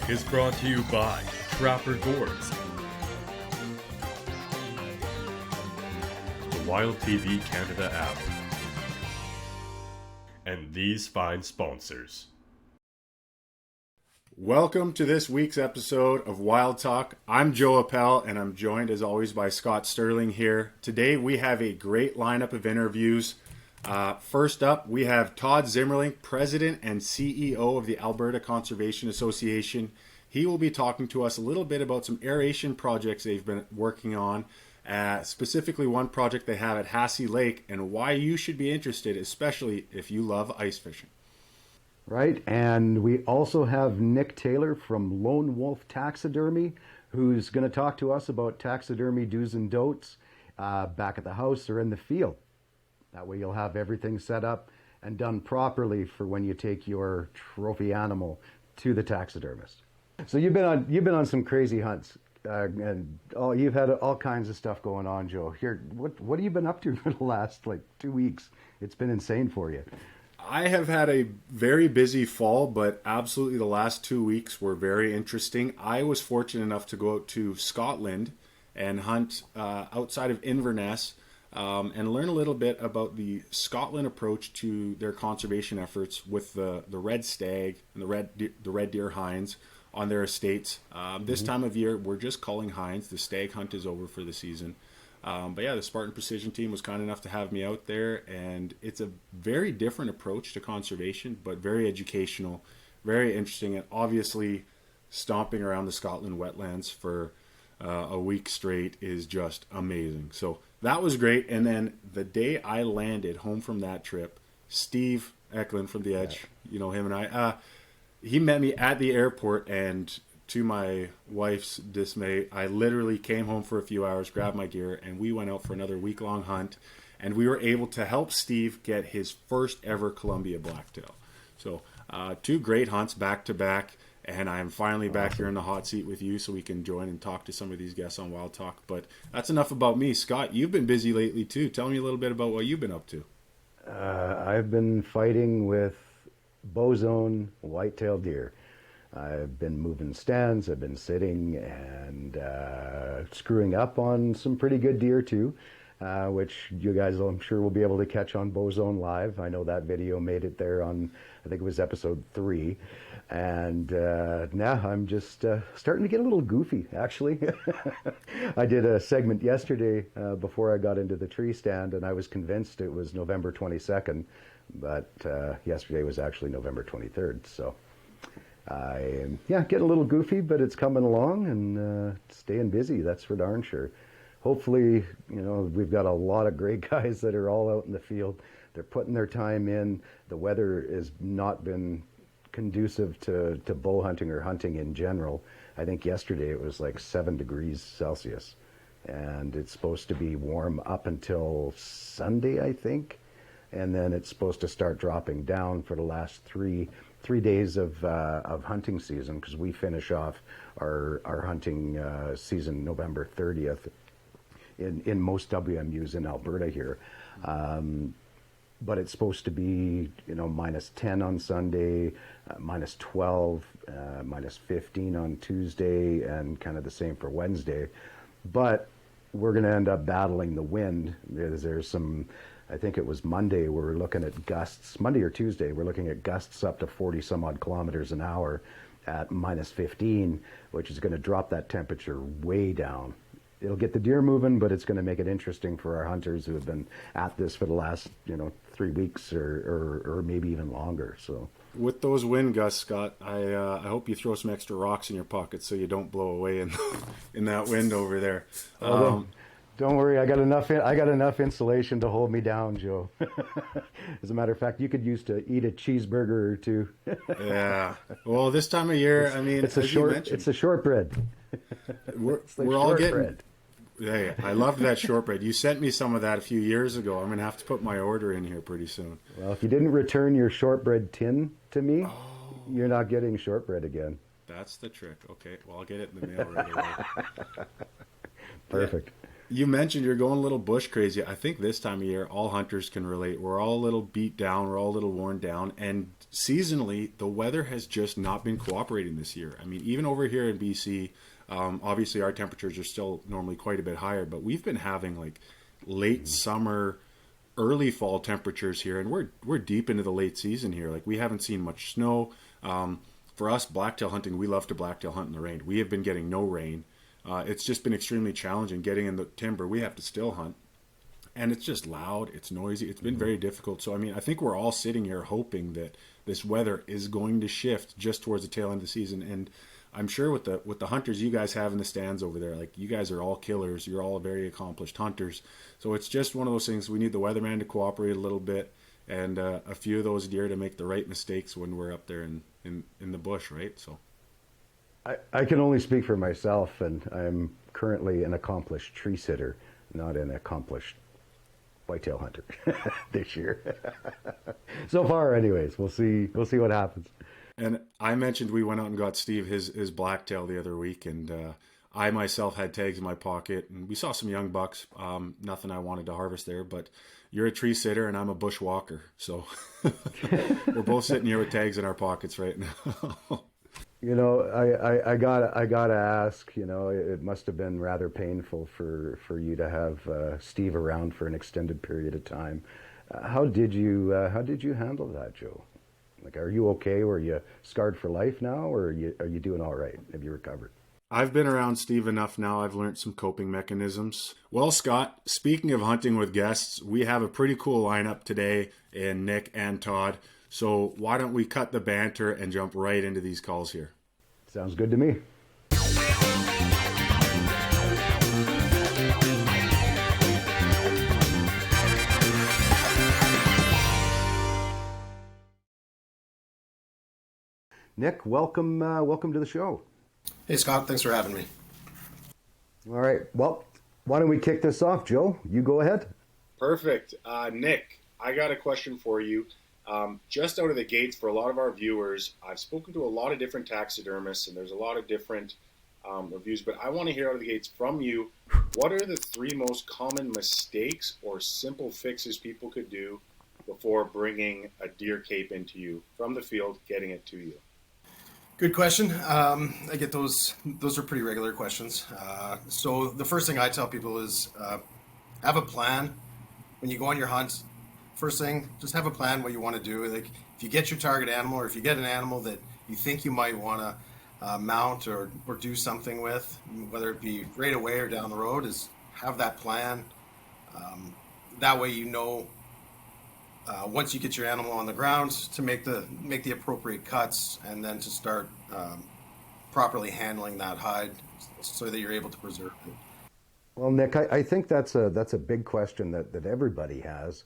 is brought to you by Trapper Gourds, the Wild TV Canada app, and these fine sponsors. Welcome to this week's episode of Wild Talk. I'm Joe Eppele, and I'm joined as always by Scott Stirling here. Today we have a great lineup of interviews. First up, we have Todd Zimmerling, President and CEO of the Alberta Conservation Association. He will be talking to us a little bit about some aeration projects they've been working on, specifically one project they have at Hassey Lake, and why you should be interested, especially if you love ice fishing. Right, and we also have Nick Taylor from Lone Wolf Taxidermy, who's going to talk to us about taxidermy do's and don'ts back at the house or in the field. That way you'll have everything set up and done properly for when you take your trophy animal to the taxidermist. So you've been on some crazy hunts, and you've had all kinds of stuff going on, Joe. Here, what have you been up to for the last 2 weeks? It's been insane for you. I have had a very busy fall, but absolutely the last 2 weeks were very interesting. I was fortunate enough to go out to Scotland and hunt outside of Inverness and learn a little bit about the Scotland approach to their conservation efforts with the red stag and the red deer hinds on their estates. This time of year, we're just culling hinds. The stag hunt is over for the season. But yeah, the Spartan Precision team was kind enough to have me out there, and it's a very different approach to conservation, but very educational, very interesting, and obviously stomping around the Scotland wetlands for a week straight is just amazing. So that was great. And then the day I landed home from that trip, Steve Eklund from The Edge, you know him and I, he met me at the airport, and to my wife's dismay, I literally came home for a few hours, grabbed my gear, and we went out for another week-long hunt. And we were able to help Steve get his first ever Columbia blacktail. So 2 great hunts back-to-back, and I'm finally back here in the hot seat with you so we can join and talk to some of these guests on Wild Talk. But that's enough about me. Scott, you've been busy lately too. Tell me a little bit about what you've been up to. I've been fighting with bozone white-tailed deer. I've been moving stands, I've been sitting and screwing up on some pretty good deer too, which you guys I'm sure will be able to catch on Bozone Live. I know that video made it there on, I think it was episode 3. And now I'm just starting to get a little goofy, actually. I did a segment yesterday before I got into the tree stand, and I was convinced it was November 22nd, but yesterday was actually November 23rd, so I am, getting a little goofy, but it's coming along and staying busy, that's for darn sure. Hopefully, we've got a lot of great guys that are all out in the field. They're putting their time in. The weather has not been conducive to bow hunting or hunting in general. I think yesterday it was 7 degrees Celsius, and it's supposed to be warm up until Sunday, I think, and then it's supposed to start dropping down for the last three days of hunting season, because we finish off our hunting season November 30th in most WMUs in Alberta here. But it's supposed to be, minus 10 on Sunday, minus 12, minus 15 on Tuesday, and kind of the same for Wednesday. But we're going to end up battling the wind. There's some, I think it was Monday, we're looking at gusts, Monday or Tuesday, we're looking at gusts up to 40 some odd kilometers an hour at minus 15, which is going to drop that temperature way down. It'll get the deer moving, but it's going to make it interesting for our hunters who have been at this for the last, 3 weeks or maybe even longer. So with those wind gusts, Scott, I hope you throw some extra rocks in your pockets so you don't blow away in that wind over there. Don't worry, I got enough insulation to hold me down, Joe. As a matter of fact, you could use to eat a cheeseburger or two. Yeah. Well, this time of year, it's a shortbread. We're all getting bread. Hey, I loved that shortbread. You sent me some of that a few years ago. I'm going to have to put my order in here pretty soon. Well, if you didn't return your shortbread tin to me, you're not getting shortbread again. That's the trick. Okay, well, I'll get it in the mail right away. Perfect. You mentioned you're going a little bush crazy. I think this time of year, all hunters can relate. We're all a little beat down. We're all a little worn down. And seasonally, the weather has just not been cooperating this year. I mean, even over here in BC, obviously our temperatures are still normally quite a bit higher, but we've been having like late summer, early fall temperatures here, and we're deep into the late season here. Like we haven't seen much snow. For us, blacktail hunting, we love to blacktail hunt in the rain. We have been getting no rain. It's just been extremely challenging getting in the timber. We have to still hunt, and it's just loud. It's noisy. It's been very difficult. So I mean, I think we're all sitting here hoping that this weather is going to shift just towards the tail end of the season. And I'm sure with the hunters you guys have in the stands over there, like you guys are all killers. You're all very accomplished hunters. So it's just one of those things. We need the weatherman to cooperate a little bit, and a few of those deer to make the right mistakes when we're up there in the bush, right? So. I can only speak for myself, and I'm currently an accomplished tree sitter, not an accomplished whitetail hunter this year. So far, anyways, we'll see what happens. And I mentioned we went out and got Steve his blacktail the other week, and I myself had tags in my pocket, and we saw some young bucks. Nothing I wanted to harvest there, but you're a tree sitter and I'm a bushwalker, so we're both sitting here with tags in our pockets right now. You know, I gotta ask. You know, it must have been rather painful for you to have Steve around for an extended period of time. How did you handle that, Joe? Like, are you okay? Were you scarred for life now, or are you doing all right? Have you recovered? I've been around Steve enough now. I've learned some coping mechanisms. Well, Scott, speaking of hunting with guests, we have a pretty cool lineup today in Nick and Todd. So why don't we cut the banter and jump right into these calls here? Sounds good to me. Nick, welcome to the show. Hey, Scott. Thanks for having me. All right. Well, why don't we kick this off, Joe? You go ahead. Perfect. Nick, I got a question for you. Just out of the gates, for a lot of our viewers, I've spoken to a lot of different taxidermists, and there's a lot of different reviews, but I want to hear out of the gates from you, what are the 3 most common mistakes or simple fixes people could do before bringing a deer cape into you from the field, getting it to you? Good question. I get those. Those are pretty regular questions. So the first thing I tell people is have a plan when you go on your hunt. First thing, just have a plan what you want to do. Like if you get your target animal, or if you get an animal that you think you might want to mount or do something with, whether it be right away or down the road, is have that plan. That way, you know, once you get your animal on the ground, to make the appropriate cuts, and then to start properly handling that hide so that you're able to preserve it. Well, Nick, I think that's a big question that everybody has.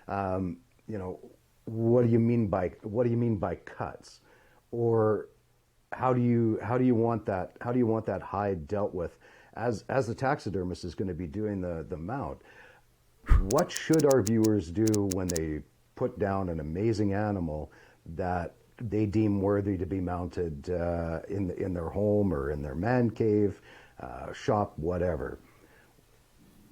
You know, what do you mean by cuts, or how do you want that hide dealt with as the taxidermist is going to be doing the mount? What should our viewers do when they put down an amazing animal that they deem worthy to be mounted in their home or in their man cave, shop, whatever?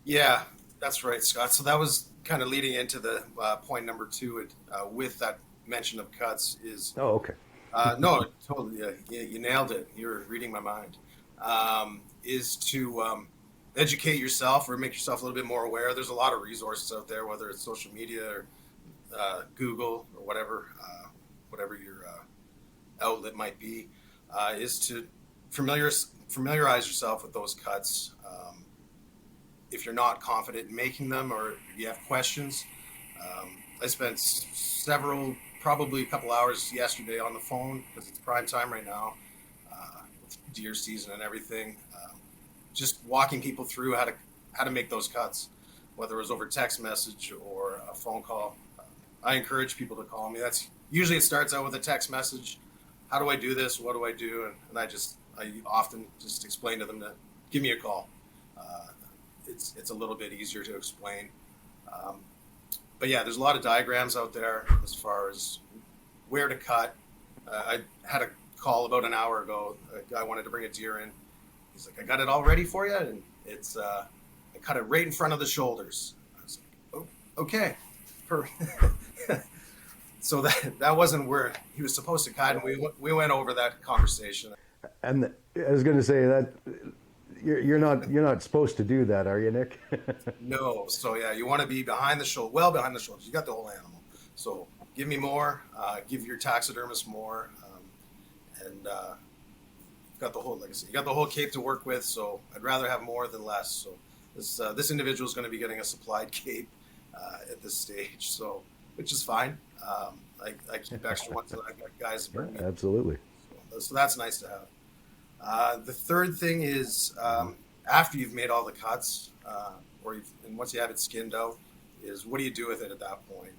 Yeah, that's right, Scott. So that was kind of leading into the point number 2 with that mention of cuts is... Oh, okay. No, totally. You nailed it. You're reading my mind. Is to educate yourself or make yourself a little bit more aware. There's a lot of resources out there, whether it's social media or Google or whatever your outlet might be, is to familiarize yourself with those cuts. If you're not confident in making them, or you have questions, I spent probably a couple hours yesterday on the phone, because it's prime time right now, with deer season and everything, just walking people through how to make those cuts, whether it was over text message or a phone call. I encourage people to call me. That's usually, it starts out with a text message. How do I do this? What do I do? And I often just explain to them to give me a call. It's a little bit easier to explain. But yeah, there's a lot of diagrams out there as far as where to cut. I had a call about an hour ago. A guy wanted to bring a deer in. He's like, I got it all ready for you. And it's I cut it right in front of the shoulders. I was like, oh, okay. So that wasn't where he was supposed to cut, and we went over that conversation. And I was going to say that you're not supposed to do that, are you, Nick? No, so yeah, you want to be behind the shoulder, well behind the shoulders. You got the whole animal, so give me more. Give your taxidermist more, and got the whole, like I said, you got the whole cape to work with. So I'd rather have more than less. So this individual is going to be getting a supplied cape at this stage, so which is fine. I keep extra ones that I've got guys to bring me. Absolutely. So that's nice to have. The third thing is after you've made all the cuts, and once you have it skinned out, is what do you do with it at that point?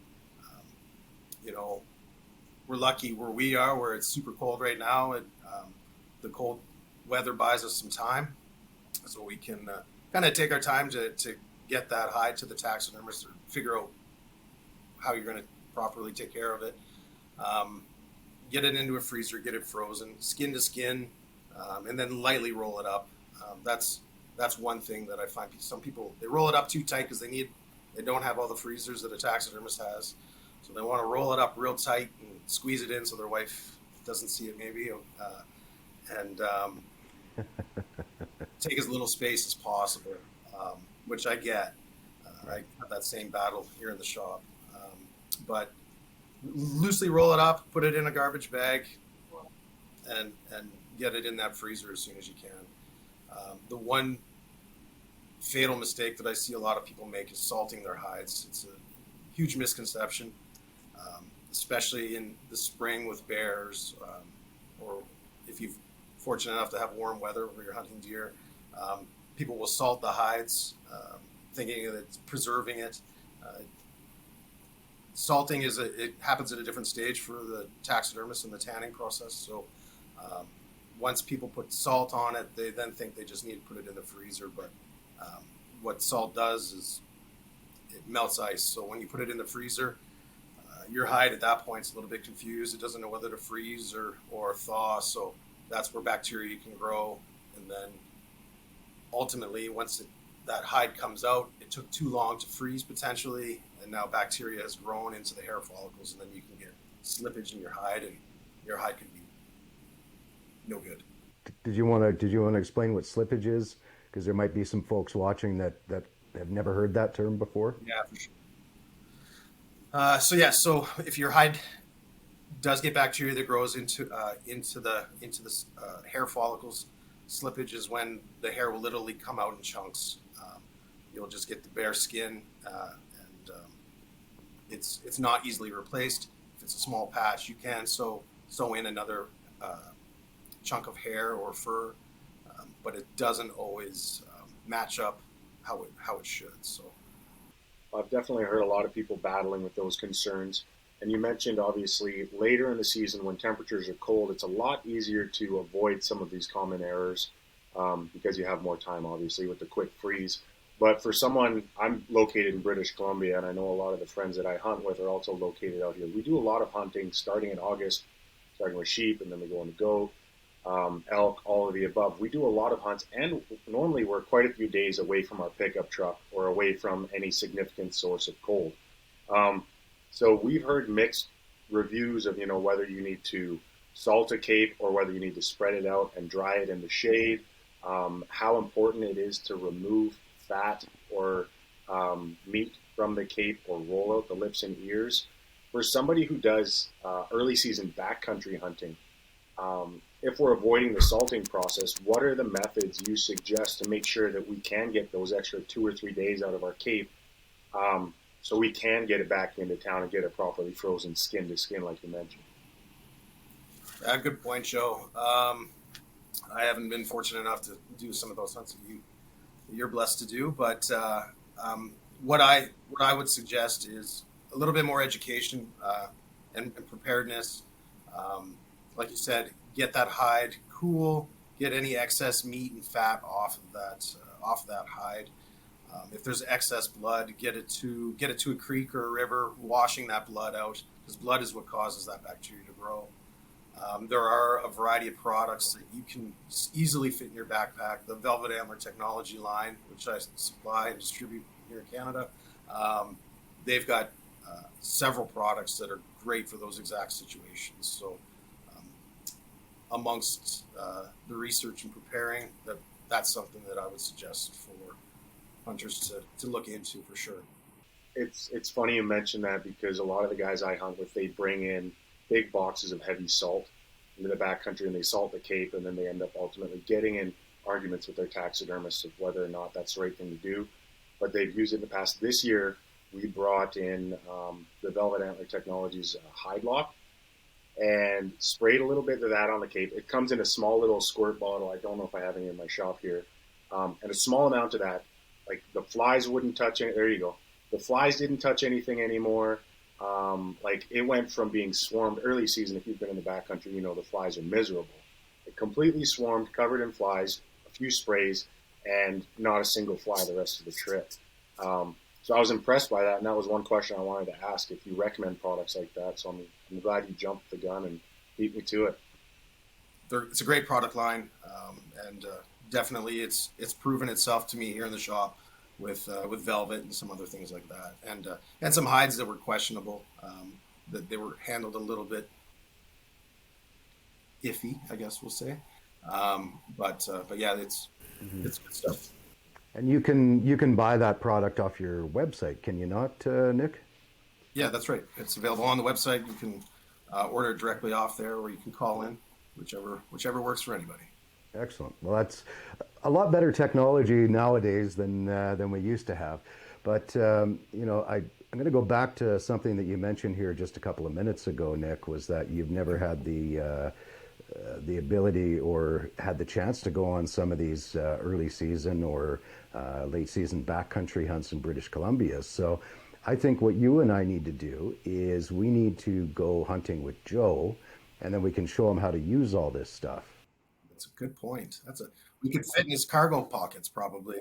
We're lucky where we are, where it's super cold right now, and the cold weather buys us some time, so we can kind of take our time to get that hide to the taxidermist or figure out how you're going to properly take care of it. Get it into a freezer, get it frozen, skin to skin, and then lightly roll it up. That's one thing that I find some people, they roll it up too tight because they don't have all the freezers that a taxidermist has. So they want to roll it up real tight and squeeze it in so their wife doesn't see it maybe, and take as little space as possible, which I get. I have that same battle here in the shop. But loosely roll it up, put it in a garbage bag, and get it in that freezer as soon as you can. The one fatal mistake that I see a lot of people make is salting their hides. It's a huge misconception, especially in the spring with bears, or if you're fortunate enough to have warm weather where you're hunting deer. People will salt the hides, thinking that it's preserving it. Salting it happens at a different stage for the taxidermist in the tanning process. So once people put salt on it, they then think they just need to put it in the freezer. But what salt does is it melts ice. So when you put it in the freezer, your hide at that point is a little bit confused. It doesn't know whether to freeze or thaw. So that's where bacteria can grow. And then ultimately, once that hide comes out, it took too long to freeze potentially, and now bacteria has grown into the hair follicles, and then you can get slippage in your hide, and your hide can be no good. Did you want to explain what slippage is? Because there might be some folks watching that have never heard that term before. Yeah, for sure. So if your hide does get bacteria that grows into the hair follicles, slippage is when the hair will literally come out in chunks. You'll just get the bare skin, and it's not easily replaced. If it's a small patch, you can sew in another chunk of hair or fur, but it doesn't always match up how it should. So I've definitely heard a lot of people battling with those concerns. And you mentioned, obviously, later in the season when temperatures are cold, it's a lot easier to avoid some of these common errors because you have more time, obviously, with the quick freeze. But for someone, I'm located in British Columbia, and I know a lot of the friends that I hunt with are also located out here. We do a lot of hunting starting in August, starting with sheep, and then we go into goat, elk, all of the above. We do a lot of hunts, and normally we're quite a few days away from our pickup truck or away from any significant source of cold. So we've heard mixed reviews of, whether you need to salt a cape or whether you need to spread it out and dry it in the shade, how important it is to remove fat or meat from the cape or roll out the lips and ears. For somebody who does early season backcountry hunting, if we're avoiding the salting process, what are the methods you suggest to make sure that we can get those extra 2 or 3 days out of our cape so we can get it back into town and get it properly frozen skin to skin like you mentioned? Good point, Joe. I haven't been fortunate enough to do some of those hunts that you're blessed to do, but what I would suggest is a little bit more education and preparedness. Like you said, get that hide cool, get any excess meat and fat off of that hide. If there's excess blood, get it to a creek or a river, washing that blood out, because blood is what causes that bacteria to grow. There are a variety of products that you can easily fit in your backpack. The Velvet Antler technology line, which I supply and distribute here in Canada, they've got several products that are great for those exact situations. So, amongst the research and preparing, that's something that I would suggest for hunters to look into for sure. It's funny you mention that because a lot of the guys I hunt with, they bring in big boxes of heavy salt into the backcountry and they salt the Cape, and then they end up ultimately getting in arguments with their taxidermists of whether or not that's the right thing to do. But they've used it in the past. This year, we brought in the Velvet Antler Technologies hide lock and sprayed a little bit of that on the Cape. It comes in a small little squirt bottle. I don't know if I have any in my shop here. And a small amount of that, like the flies wouldn't touch it. There you go. The flies didn't touch anything anymore. Like it went from being swarmed early season. If you've been in the backcountry, you know the flies are miserable. It completely swarmed, covered in flies, a few sprays, and not a single fly the rest of the trip. So I was impressed by that, and that was one question I wanted to ask, if you recommend products like that. So I'm glad you jumped the gun and beat me to it. It's a great product line, and definitely it's proven itself to me here in the shop with velvet and some other things like that, and some hides that were questionable, that they were handled a little bit iffy, I guess we'll say. But yeah, it's good stuff. And you can buy that product off your website, can you not, Nick? Yeah, that's right. It's available on the website. You can order it directly off there, or you can call in, whichever works for anybody. Excellent. Well, that's a lot better technology nowadays than we used to have. But I'm going to go back to something that you mentioned here just a couple of minutes ago, Nick, was that you've never had the ability or had the chance to go on some of these early season or late season backcountry hunts in British Columbia. So I think what you and I need to do is we need to go hunting with Joe, and then we can show him how to use all this stuff. That's a good point. We could fit in his cargo pockets probably.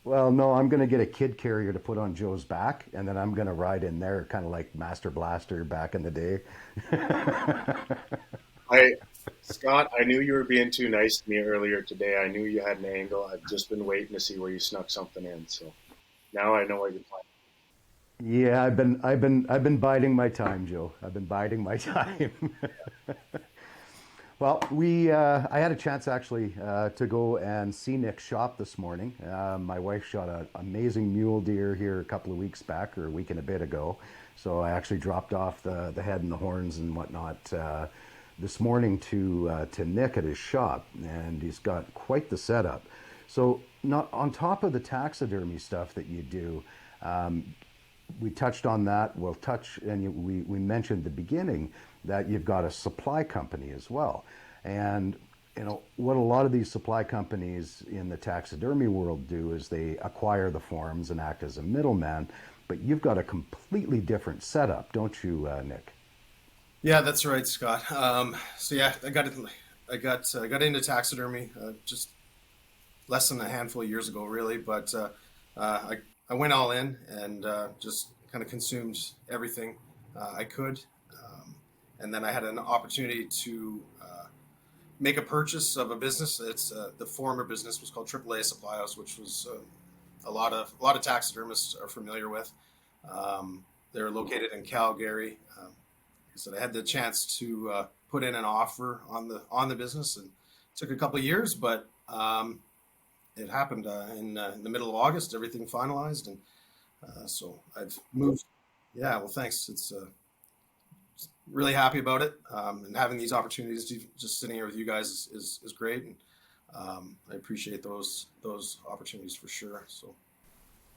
Well, no, I'm going to get a kid carrier to put on Joe's back, and then I'm going to ride in there, kind of like Master Blaster back in the day. Scott, I knew you were being too nice to me earlier today. I knew you had an angle. I've just been waiting to see where you snuck something in. So now I know what you're planning. Yeah, I've been biding my time, Joe. I've been biding my time. Well, I had a chance actually to go and see Nick's shop this morning. My wife shot an amazing mule deer here a couple of weeks back, or a week and a bit ago. So I actually dropped off the head and the horns and whatnot this morning to Nick at his shop, and he's got quite the setup. So not on top of the taxidermy stuff that you do, we touched on that. We'll touch, and we mentioned at the beginning that you've got a supply company as well. And what a lot of these supply companies in the taxidermy world do is they acquire the forms and act as a middleman. But you've got a completely different setup, don't you, Nick? Yeah, that's right, Scott. So yeah, I got into taxidermy just less than a handful of years ago, really. But I went all in and just kind of consumed everything I could. And then I had an opportunity to make a purchase of a business. It's the former business was called AAA Supply House, which was a lot of taxidermists are familiar with. They're located in Calgary. So I had the chance to put in an offer on the business, and it took a couple of years, but it happened in the middle of August. Everything finalized, and so I've moved. Yeah, well, thanks. It's really happy about it, and having these opportunities to just sitting here with you guys is great, and I appreciate those opportunities for sure. So.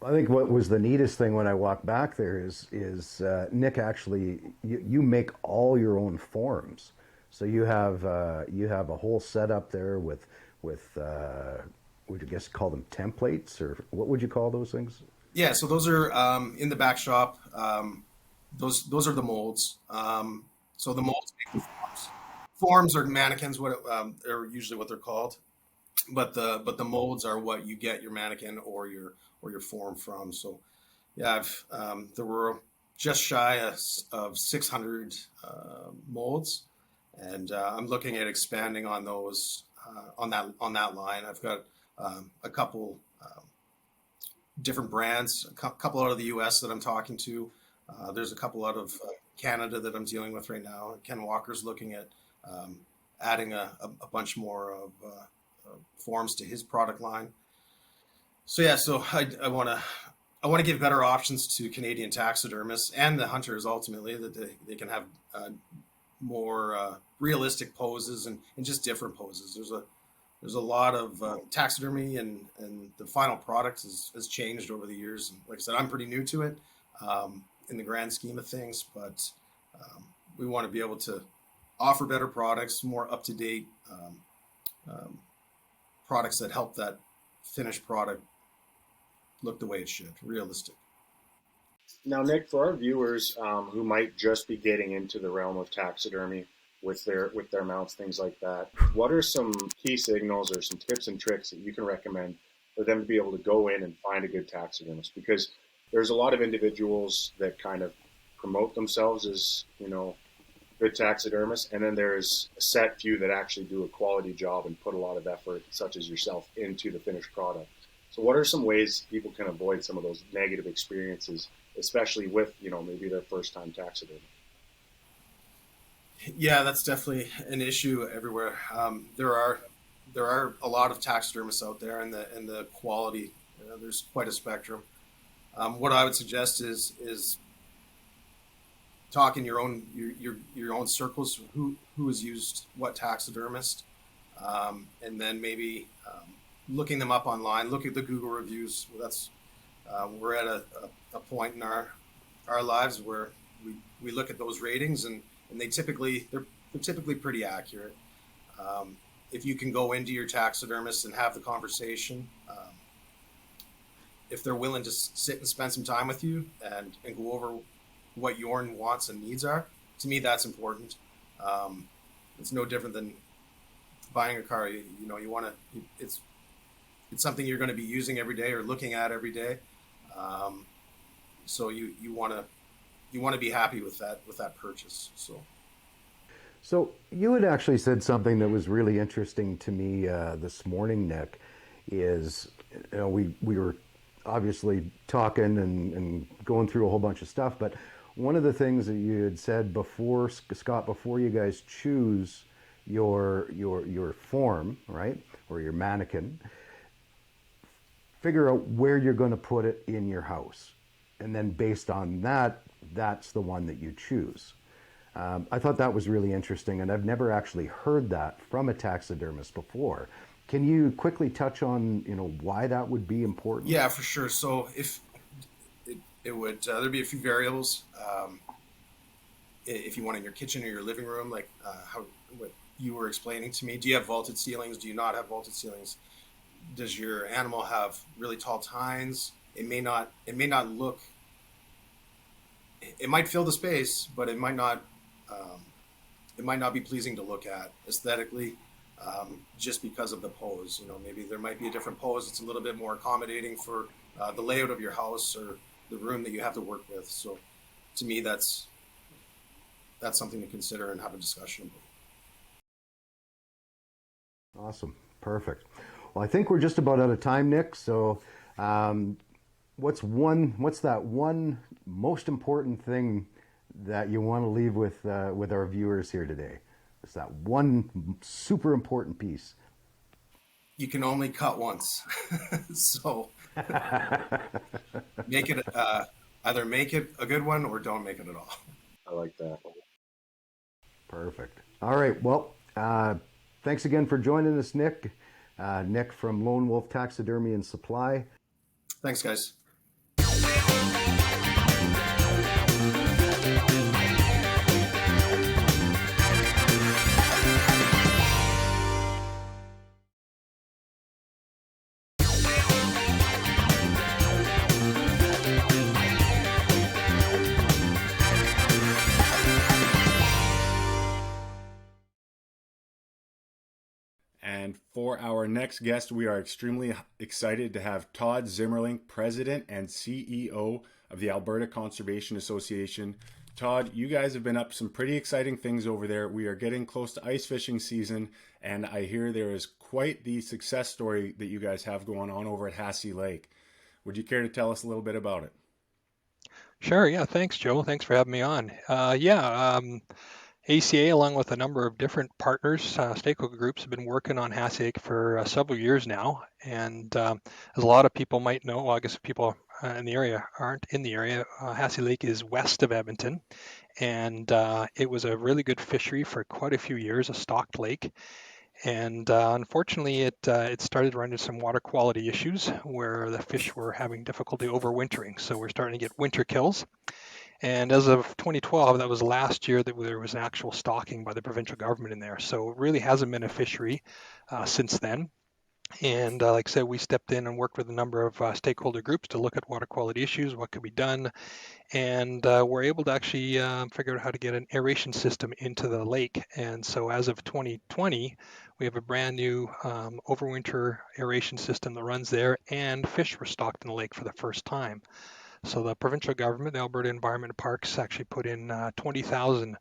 I think what was the neatest thing when I walked back there is Nick, actually you make all your own forms. So you have a whole setup there with would you guess call them templates, or what would you call those things? Yeah, so those are in the back shop. Those are the molds. So the molds make the forms. Forms are mannequins. What are usually what they're called, but the molds are what you get your mannequin or your form from. So yeah, there were just shy of 600 molds, and I'm looking at expanding on those on that line. I've got a couple different brands, a couple out of the U.S. that I'm talking to. There's a couple out of Canada that I'm dealing with right now. Ken Walker's looking at adding a bunch more of forms to his product line. So yeah, so I want to give better options to Canadian taxidermists and the hunters ultimately, that they can have more realistic poses and just different poses. There's a lot of taxidermy, and the final product has changed over the years. And like I said, I'm pretty new to it in the grand scheme of things, but we want to be able to offer better products, more up-to-date products that help that finished product look the way it should, realistic. Now, Nick, for our viewers who might just be getting into the realm of taxidermy with their mounts, things like that, what are some key signals or some tips and tricks that you can recommend for them to be able to go in and find a good taxidermist? Because there's a lot of individuals that kind of promote themselves as, good taxidermists, and then there's a set few that actually do a quality job and put a lot of effort, such as yourself, into the finished product. So what are some ways people can avoid some of those negative experiences, especially with, maybe their first time taxidermy? Yeah, that's definitely an issue everywhere. There are a lot of taxidermists out there, and the quality, there's quite a spectrum. What I would suggest is talk in your own circles, who has used what taxidermist, and then maybe looking them up online. Look at the Google reviews. That's we're at a point in our lives where we look at those ratings, and they're typically pretty accurate. If you can go into your taxidermist and have the conversation, if they're willing to sit and spend some time with you and go over what your wants and needs are, to me that's important. It's no different than buying a car. You want to. It's something you're going to be using every day or looking at every day. So you want to be happy with that purchase. So you had actually said something that was really interesting to me this morning, Nick. Is we were obviously talking and going through a whole bunch of stuff, but one of the things that you had said before, Scott, before you guys choose your form, right, or your mannequin, figure out where you're going to put it in your house, and then based on that, that's the one that you choose. I thought that was really interesting, and I've never actually heard that from a taxidermist before. Can you quickly touch on why that would be important? Yeah, for sure. So if it would there'd be a few variables. If you want in your kitchen or your living room, like what you were explaining to me, do you have vaulted ceilings? Do you not have vaulted ceilings? Does your animal have really tall tines? It may not look. It might fill the space, but it might not. It might not be pleasing to look at aesthetically, just because of the pose. Maybe there might be a different pose that's a little bit more accommodating for the layout of your house or the room that you have to work with. So, to me, that's something to consider and have a discussion about. Awesome, perfect. Well, I think we're just about out of time, Nick. So, what's that one most important thing that you want to leave with our viewers here today? It's that one super important piece. You can only cut once, so make it either make it a good one or don't make it at all. I like that. Perfect. All right. Well, thanks again for joining us, Nick. Nick from Lone Wolf Taxidermy and Supply. Thanks, guys. And for our next guest, we are extremely excited to have Todd Zimmerling, President and CEO of the Alberta Conservation Association. Todd, you guys have been up some pretty exciting things over there. We are getting close to ice fishing season, and I hear there is quite the success story that you guys have going on over at Hassey Lake. Would you care to tell us a little bit about it? Sure. Yeah. Thanks, Joe. Thanks for having me on. ACA, along with a number of different partners, stakeholder groups, have been working on Hassey Lake for several years now. And as a lot of people might know, well, I guess if people in the area aren't in the area, Hassey Lake is west of Edmonton. And it was a really good fishery for quite a few years, a stocked lake. And unfortunately, it started running into some water quality issues where the fish were having difficulty overwintering. So we're starting to get winter kills. And as of 2012, that was last year that there was an actual stocking by the provincial government in there. So it really hasn't been a fishery since then. And like I said, we stepped in and worked with a number of stakeholder groups to look at water quality issues, what could be done, and we're able to actually figure out how to get an aeration system into the lake. And so as of 2020, we have a brand new overwinter aeration system that runs there, and fish were stocked in the lake for the first time. So the provincial government, the Alberta Environment and Parks, actually put in 20,000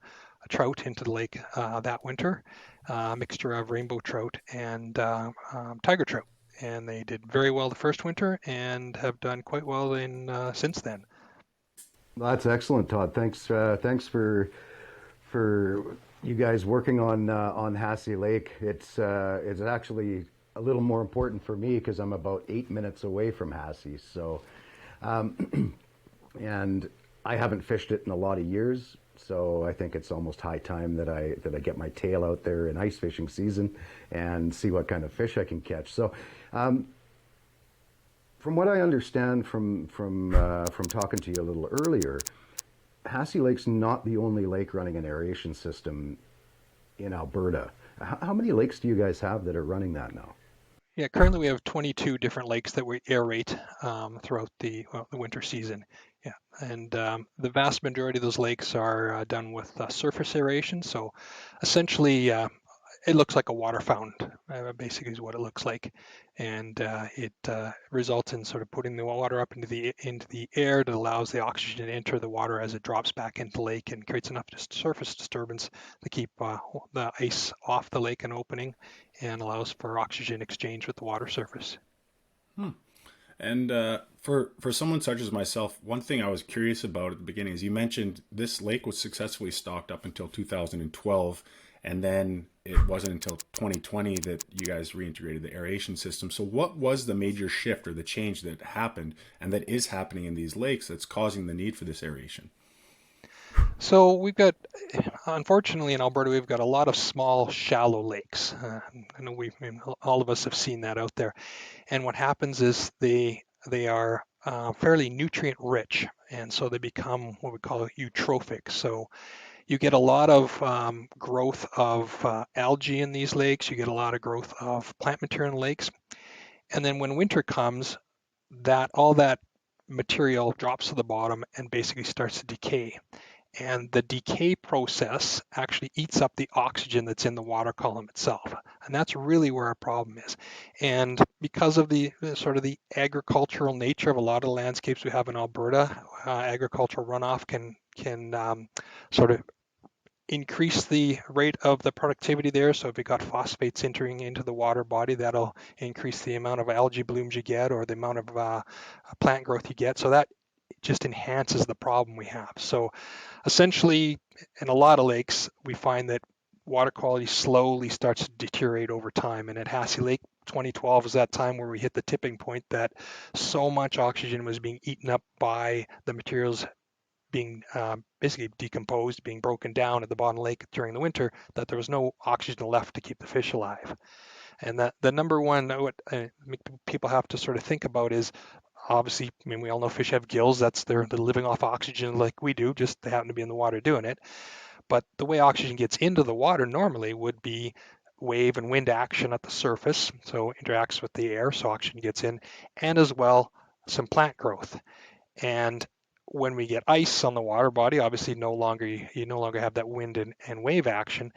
trout into the lake that winter, a mixture of rainbow trout and tiger trout. And they did very well the first winter and have done quite well since then. That's excellent, Todd. Thanks for you guys working on Hassey Lake. It's actually a little more important for me because I'm about 8 minutes away from Hassey. So, and I haven't fished it in a lot of years. So I think it's almost high time that I get my tail out there in ice fishing season and see what kind of fish I can catch. So, from what I understand from talking to you a little earlier, Hassey Lake's not the only lake running an aeration system in Alberta. How many lakes do you guys have that are running that now? Yeah, currently we have 22 different lakes that we aerate throughout the winter season. Yeah, and the vast majority of those lakes are done with surface aeration. So essentially, it looks like a water fountain, basically is what it looks like, and it results in sort of putting the water up into the air that allows the oxygen to enter the water as it drops back into the lake and creates enough surface disturbance to keep the ice off the lake and opening, and allows for oxygen exchange with the water surface. And for someone such as myself, one thing I was curious about at the beginning is you mentioned this lake was successfully stocked up until 2012, and then it wasn't until 2020 that you guys reintegrated the aeration system. So what was the major shift or the change that happened and that is happening in these lakes that's causing the need for this aeration? So we've got, unfortunately in Alberta, we've got a lot of small, shallow lakes. I know all of us have seen that out there. And what happens is they are fairly nutrient rich, and so they become what we call eutrophic. So you get a lot of growth of algae in these lakes. You get a lot of growth of plant material in the lakes. And then when winter comes, all that material drops to the bottom and basically starts to decay. And the decay process actually eats up the oxygen that's in the water column itself. And that's really where our problem is. And because of the sort of the agricultural nature of a lot of the landscapes we have in Alberta, agricultural runoff can sort of increase the rate of the productivity there. So if you've got phosphates entering into the water body, that'll increase the amount of algae blooms you get or the amount of plant growth you get. So that just enhances the problem we have. So essentially, in a lot of lakes, we find that water quality slowly starts to deteriorate over time. And at Hassey Lake, 2012 was that time where we hit the tipping point that so much oxygen was being eaten up by the materials being basically decomposed, being broken down at the bottom of the lake during the winter, that there was no oxygen left to keep the fish alive. And that the number one, what people have to sort of think about is, obviously, I mean, we all know fish have gills. They're living off oxygen like we do, just they happen to be in the water doing it. But the way oxygen gets into the water normally would be wave and wind action at the surface, so interacts with the air, so oxygen gets in, and as well some plant growth. And when we get ice on the water body, obviously you no longer have that wind and wave action.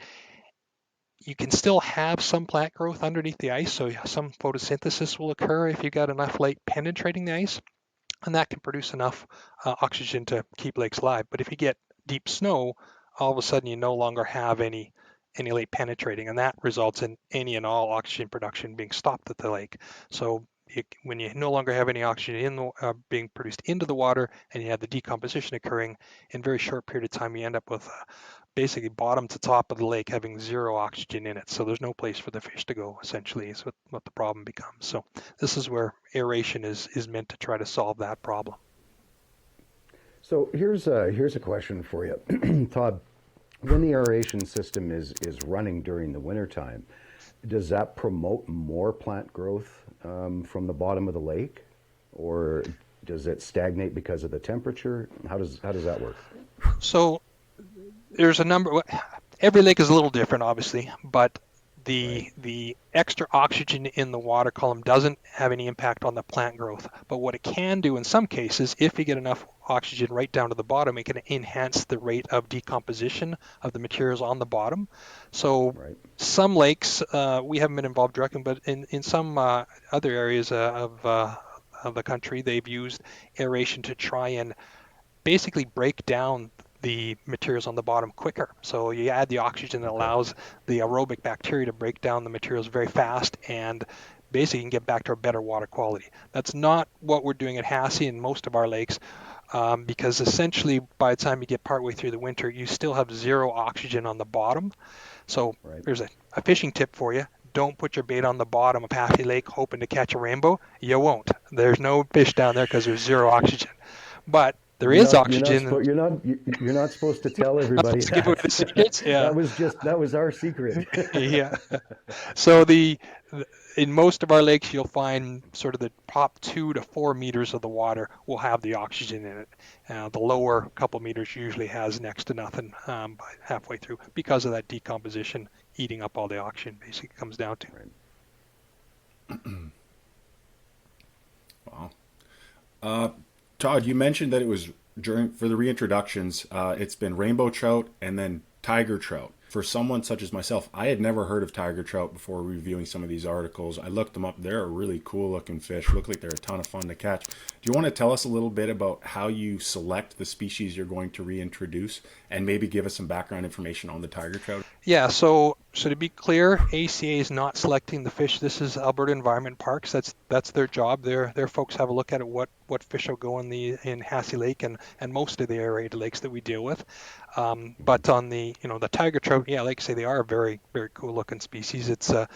you can still have some plant growth underneath the ice, so some photosynthesis will occur if you've got enough light penetrating the ice, and that can produce enough oxygen to keep lakes alive. But if you get deep snow, all of a sudden you no longer have any light penetrating, and that results in any and all oxygen production being stopped at the lake. So when you no longer have any oxygen being produced into the water, and you have the decomposition occurring in a very short period of time, you end up with basically bottom to top of the lake having zero oxygen in it. So there's no place for the fish to go, essentially, is what the problem becomes. So this is where aeration is meant to try to solve that problem. So here's a question for you, Todd. When the aeration system is running during the wintertime, does that promote more plant growth from the bottom of the lake, or does it stagnate because of the temperature? How does that work? So there's a number. Every lake is a little different, obviously, but the extra oxygen in the water column doesn't have any impact on the plant growth. But what it can do in some cases, if you get enough oxygen right down to the bottom, it can enhance the rate of decomposition of the materials on the bottom. So some lakes, we haven't been involved directly, but in some other areas of the country, they've used aeration to try and basically break down the materials on the bottom quicker. So you add the oxygen that allows the aerobic bacteria to break down the materials very fast, and basically you can get back to a better water quality. That's not what we're doing at Hassey and most of our lakes, because essentially by the time you get partway through the winter, you still have zero oxygen on the bottom. So here's a fishing tip for you. Don't put your bait on the bottom of Hassey Lake hoping to catch a rainbow. You won't. There's no fish down there because there's zero oxygen. But there is oxygen. You're not supposed to tell everybody that. Give away the secrets. Yeah. That was our secret. Yeah. So in most of our lakes, you'll find sort of the top 2 to 4 meters of the water will have the oxygen in it. The lower couple meters usually has next to nothing by halfway through because of that decomposition eating up all the oxygen. Basically, comes down to. Wow. Todd, you mentioned that it was for the reintroductions, it's been rainbow trout and then tiger trout. For someone such as myself, I had never heard of tiger trout before reviewing some of these articles. I looked them up. They're a really cool looking fish. Look like they're a ton of fun to catch. Do you want to tell us a little bit about how you select the species you're going to reintroduce, and maybe give us some background information on the tiger trout? Yeah, so to be clear, ACA is not selecting the fish. This is Alberta Environment Parks. That's their job. Their folks have a look at it, what fish will go in Hassey Lake and most of the aerated lakes that we deal with. But on the tiger trout, yeah, like I say, they are a very, very cool looking species. It's a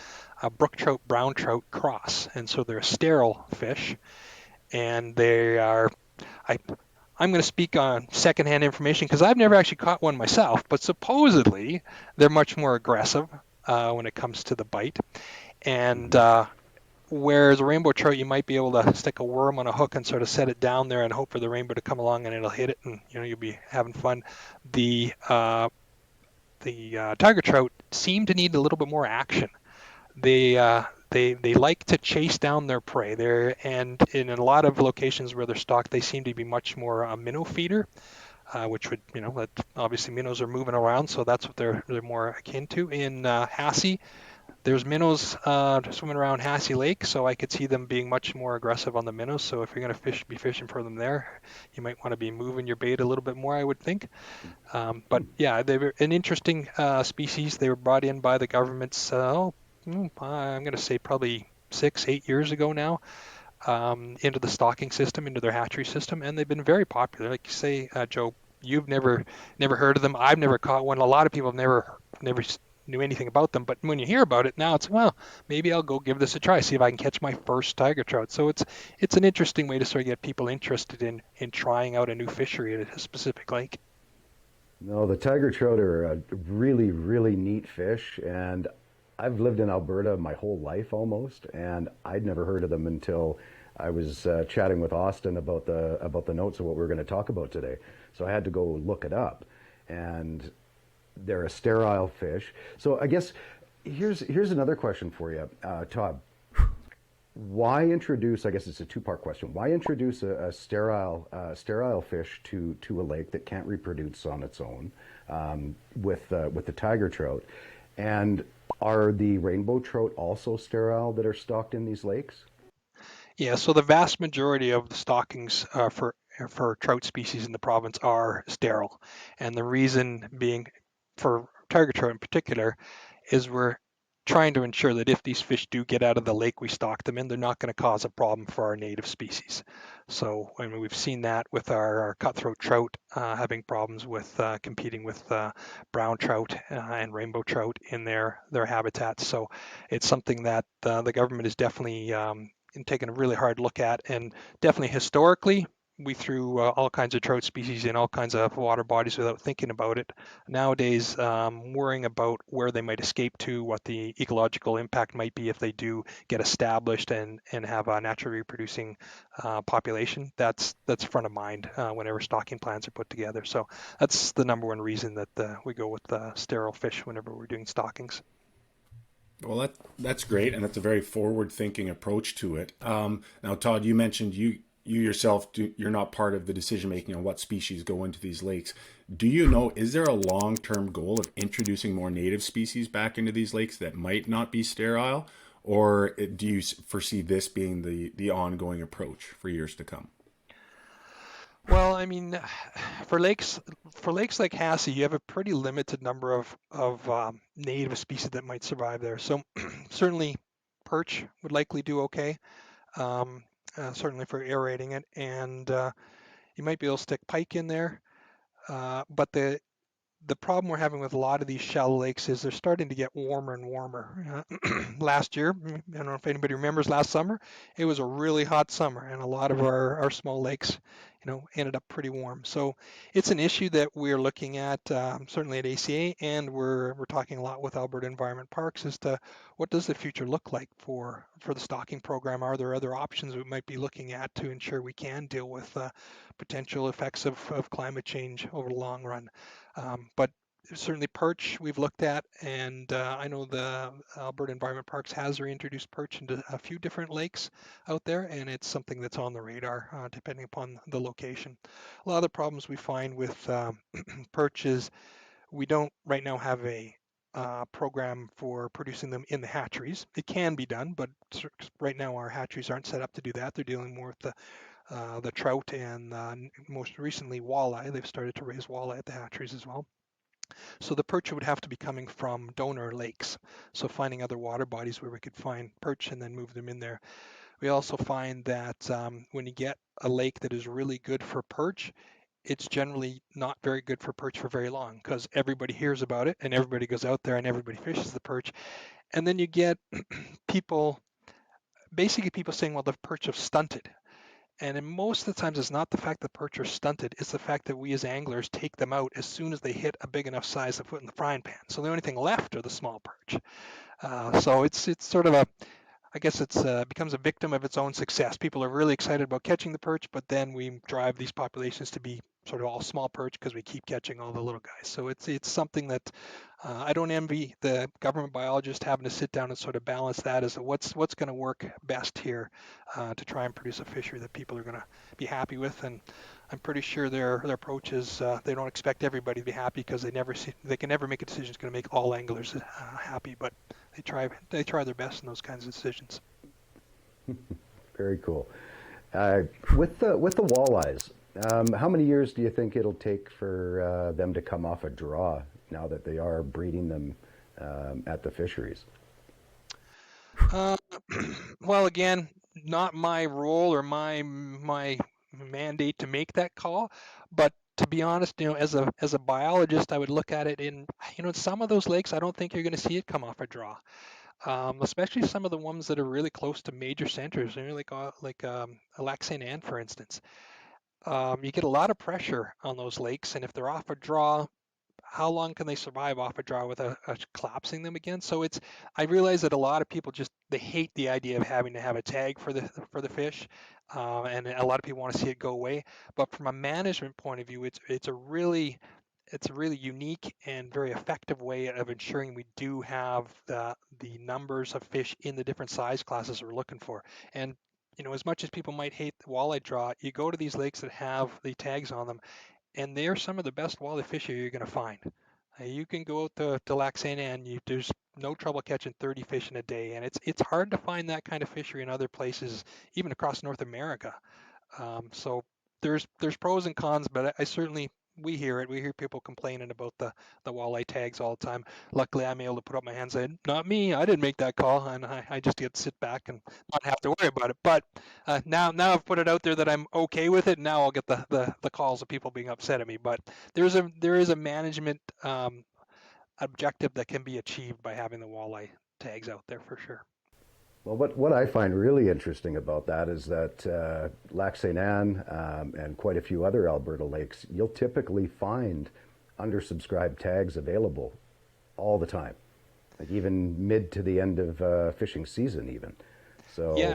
brook trout, brown trout cross, and so they're a sterile fish, and they are. I'm going to speak on secondhand information because I've never actually caught one myself, but supposedly they're much more aggressive when it comes to the bite. And whereas a rainbow trout, you might be able to stick a worm on a hook and sort of set it down there and hope for the rainbow to come along and it'll hit it, and you'll be having fun. The tiger trout seem to need a little bit more action. They like to chase down their prey. And in a lot of locations where they're stocked, they seem to be much more a minnow feeder, which would, that obviously minnows are moving around, so that's what they're more akin to. In Hassey, there's minnows swimming around Hassey Lake, so I could see them being much more aggressive on the minnows. So if you're going to be fishing for them there, you might want to be moving your bait a little bit more, I would think. But yeah, they're an interesting species. They were brought in by the governments, I'm going to say probably 6-8 years ago now, into the stocking system, into their hatchery system, and they've been very popular. Like you say, Joe, you've never heard of them. I've never caught one. A lot of people have never knew anything about them, but when you hear about it now, it's, well, maybe I'll go give this a try, see if I can catch my first tiger trout. So it's an interesting way to sort of get people interested in trying out a new fishery at a specific lake. No, the tiger trout are a really, really neat fish, and I've lived in Alberta my whole life almost, and I'd never heard of them until I was chatting with Austin about the notes of what we were going to talk about today. So I had to go look it up, and they're a sterile fish. So I guess here's another question for you, Todd. Why introduce? I guess it's a two-part question. Why introduce a sterile fish to a lake that can't reproduce on its own with the tiger trout? And are the rainbow trout also sterile that are stocked in these lakes? Yeah, so the vast majority of the stockings for trout species in the province are sterile, and the reason being, for tiger trout in particular, is we're trying to ensure that if these fish do get out of the lake we stock them in, they're not going to cause a problem for our native species. So, I mean, we've seen that with our cutthroat trout having problems with competing with brown trout and rainbow trout in their habitats. So, it's something that the government is definitely taking a really hard look at, and definitely historically we threw all kinds of trout species in all kinds of water bodies without thinking about it. Nowadays, worrying about where they might escape to, what the ecological impact might be if they do get established and have a naturally reproducing population, that's front of mind whenever stocking plans are put together. So that's the number one reason that we go with sterile fish whenever we're doing stockings. Well, that's great, and that's a very forward-thinking approach to it. Now, Todd, you mentioned you yourself you're not part of the decision making on what species go into these lakes. Do you know, is there a long-term goal of introducing more native species back into these lakes that might not be sterile, or do you foresee this being the ongoing approach for years to come? Well, I mean, for lakes like Hassie, you have a pretty limited number of native species that might survive there. So certainly, perch would likely do okay. Um, Certainly for aerating it, and you might be able to stick pike in there. But the problem we're having with a lot of these shallow lakes is they're starting to get warmer and warmer. Last year, I don't know if anybody remembers last summer, it was a really hot summer, and a lot of our small lakes, ended up pretty warm. So it's an issue that we're looking at certainly at ACA, and we're talking a lot with Alberta Environment Parks as to what does the future look like for the stocking program. Are there other options we might be looking at to ensure we can deal with potential effects of climate change over the long run? But certainly perch we've looked at, and I know the Alberta Environment Parks has reintroduced perch into a few different lakes out there, and it's something that's on the radar depending upon the location. A lot of the problems we find with perch is we don't right now have a program for producing them in the hatcheries. It can be done, but right now our hatcheries aren't set up to do that. They're dealing more with the trout and most recently walleye. They've started to raise walleye at the hatcheries as well. So the perch would have to be coming from donor lakes. So finding other water bodies where we could find perch and then move them in there. We also find that when you get a lake that is really good for perch, it's generally not very good for perch for very long because everybody hears about it and everybody goes out there and everybody fishes the perch. And then you get people, basically people saying, well, the perch have stunted. And in most of the times, it's not the fact that perch are stunted, it's the fact that we as anglers take them out as soon as they hit a big enough size to put in the frying pan. So the only thing left are the small perch. So it's sort of I guess it's becomes a victim of its own success. People are really excited about catching the perch, but then we drive these populations to be sort of all small perch because we keep catching all the little guys. So it's something that I don't envy the government biologist having to sit down and sort of balance that as to what's going to work best here to try and produce a fishery that people are going to be happy with. And I'm pretty sure their approach is they don't expect everybody to be happy because they can never make a decision that's going to make all anglers happy, but they try their best in those kinds of decisions. Very cool. With the walleyes, how many years do you think it'll take for them to come off a draw now that they are breeding them at the fisheries? Uh, well, again, not my role or my mandate to make that call, but to be honest, as a biologist, I would look at it in, some of those lakes, I don't think you're going to see it come off a draw. Especially some of the ones that are really close to major centers, like Lac Saint Anne, for instance. You get a lot of pressure on those lakes, and if they're off a draw, how long can they survive off a draw without collapsing them again? So I realize that a lot of people they hate the idea of having to have a tag for the fish, and a lot of people want to see it go away. But from a management point of view, it's a really unique and very effective way of ensuring we do have the numbers of fish in the different size classes we're looking for. And as much as people might hate the walleye draw, you go to these lakes that have the tags on them, and they are some of the best walleye fish you're going to find. You can go out to Lac Saint Anne. There's no trouble catching 30 fish in a day, and it's hard to find that kind of fishery in other places, even across North America. So there's pros and cons, but I certainly we hear it. We hear people complaining about the walleye tags all the time. Luckily, I'm able to put up my hands and say, "Not me. I didn't make that call," and I just get to sit back and not have to worry about it. But now I've put it out there that I'm okay with it. Now I'll get the calls of people being upset at me. But there is a management objective that can be achieved by having the walleye tags out there for sure. Well, what I find really interesting about that is that Lac St. Anne and quite a few other Alberta lakes, you'll typically find undersubscribed tags available all the time, like even mid to the end of fishing season even. So Yeah,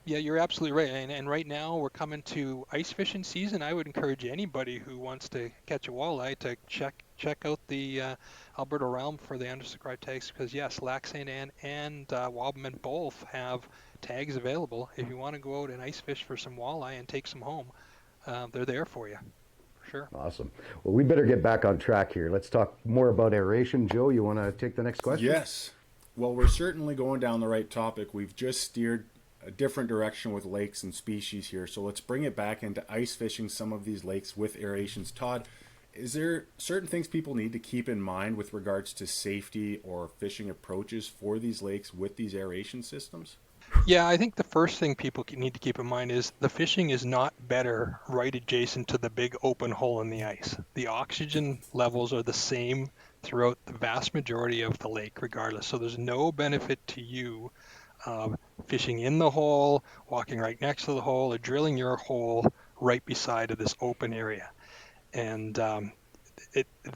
yeah, you're absolutely right. And right now we're coming to ice fishing season. I would encourage anybody who wants to catch a walleye to check out the Alberta realm for the undersubscribed tags because yes, Lac St. Anne and Wabamun both have tags available. If you want to go out and ice fish for some walleye and take some home, they're there for you, for sure. awesome. Well, we better get back on track here. Let's talk more about aeration. Joe, you want to take the next question? Yes. Well, we're certainly going down the right topic. We've just steered a different direction with lakes and species here. So let's bring it back into ice fishing some of these lakes with aerations. Todd, is there certain things people need to keep in mind with regards to safety or fishing approaches for these lakes with these aeration systems? Yeah, I think the first thing people need to keep in mind is the fishing is not better right adjacent to the big open hole in the ice. The oxygen levels are the same throughout the vast majority of the lake, regardless. So there's no benefit to you fishing in the hole, walking right next to the hole, or drilling your hole right beside of this open area. And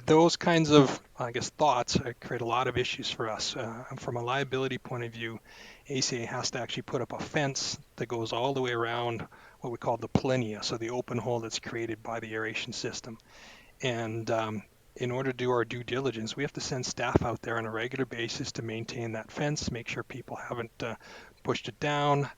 those kinds of, I guess, thoughts create a lot of issues for us. From a liability point of view, ACA has to actually put up a fence that goes all the way around what we call the polynia, so the open hole that's created by the aeration system. And in order to do our due diligence, we have to send staff out there on a regular basis to maintain that fence, make sure people haven't pushed it down.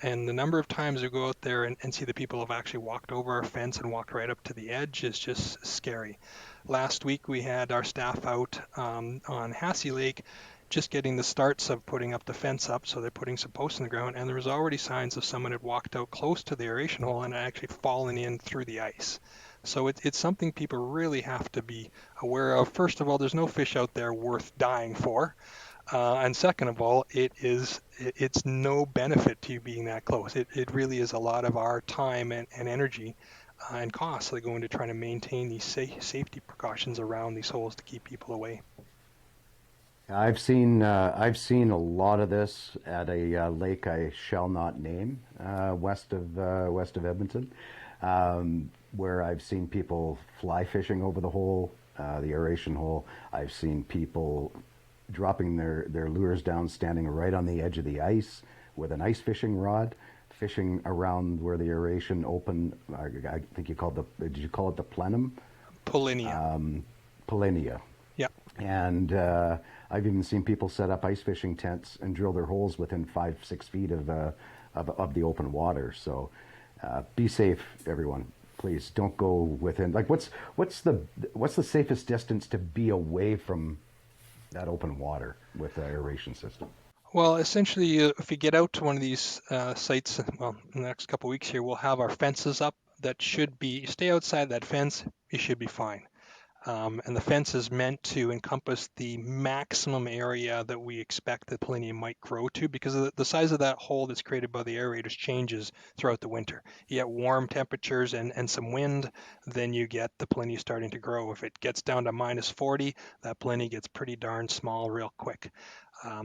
And the number of times we go out there and see the people have actually walked over our fence and walked right up to the edge is just scary. Last week we had our staff out on Hassey Lake just getting the starts of putting up the fence up, so they're putting some posts in the ground, and there was already signs of someone had walked out close to the aeration hole and actually fallen in through the ice. So it's something people really have to be aware of. First of all, there's no fish out there worth dying for. And second of all, it's no benefit to you being that close. It really is a lot of our time and energy and costs that go into trying to maintain these safety precautions around these holes to keep people away. I've seen a lot of this at a lake I shall not name west of Edmonton, where I've seen people fly fishing over the hole, the aeration hole. I've seen people dropping their lures down, standing right on the edge of the ice with an ice fishing rod, fishing around where the aeration open. I think did you call it the plenum? Polynia. Polynia. Yeah. And I've even seen people set up ice fishing tents and drill their holes within 5-6 feet of the open water. So be safe, everyone. Please don't go within. Like, what's the safest distance to be away from that open water with the aeration system? Well, essentially, if you get out to one of these sites, well, in the next couple of weeks here, we'll have our fences up that should be, stay outside that fence, you should be fine. And the fence is meant to encompass the maximum area that we expect the polynium might grow to, because the size of that hole that's created by the aerators changes throughout the winter. You get warm temperatures and some wind, then you get the polynium starting to grow. If it gets down to minus 40, that polynium gets pretty darn small real quick.